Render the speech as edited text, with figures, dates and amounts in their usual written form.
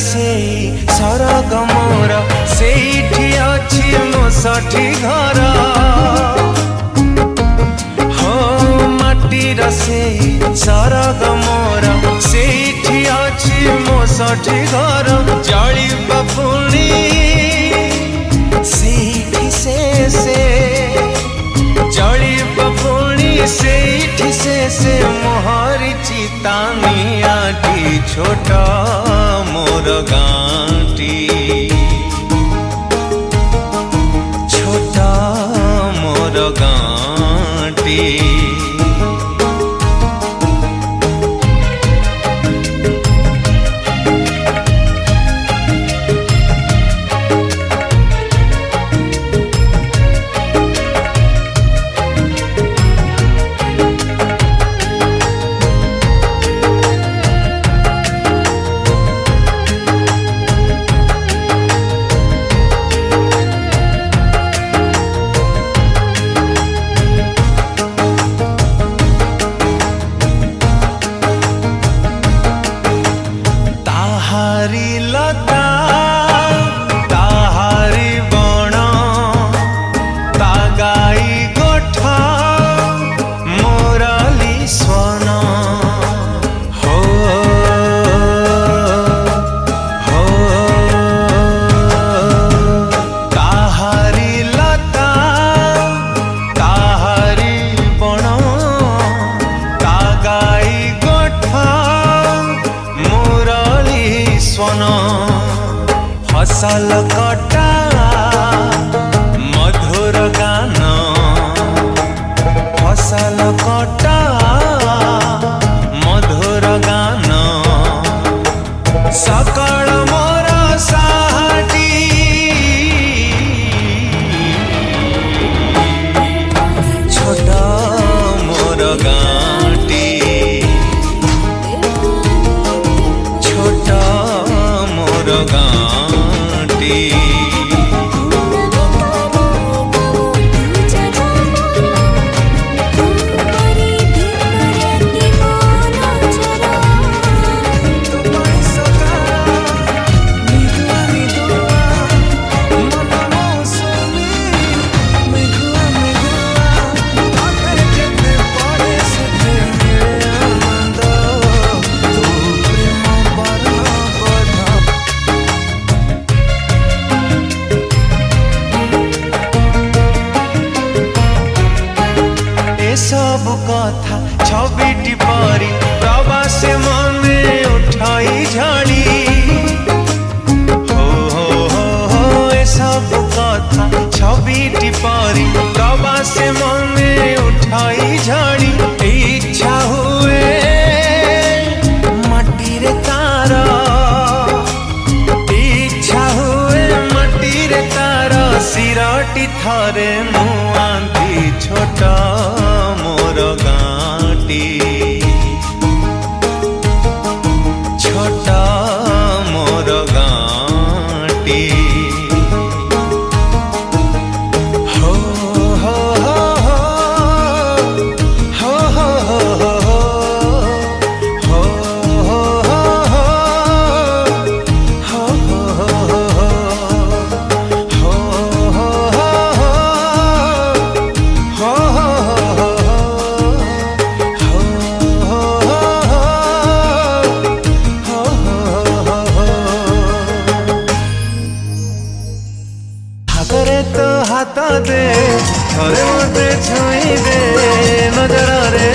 से सरग मोर सेठी अछि मो साठी घर हो माटीर से सरग मोर सेठी अछि मो साठी घर जली बपुणी सेठी से जली बपुणी सेठी से मोहरी चितानियाटी छोटा मोर गाँटी छोटा मोर गाँटी ताहारी लता ताहारी बण तागाई गोठा मोरली स्वन हो हो ताहारी लता ताहारी बण तागाई गोठा स्वन फसल कटा मधुर गान फसल कटा मधुर गान सकल मोर साटी छोटा मोर गाँटी छोटा मोर गाँटी सब कथा छविटी परी प्रवास मने उठाई झाड़ी हो हो हो हो ए सब कथा छविटी परी प्रवास मने उठाई झाड़ी इच्छा हुए माटी रे तार इच्छा हुए माटी रे तार सिरटी थरे मुआंती छोटा मोर गाँटी छोटा मोर गाँटी हो हो हो हो हो हो हाथ दे थोड़े मते छुई दे नजर रे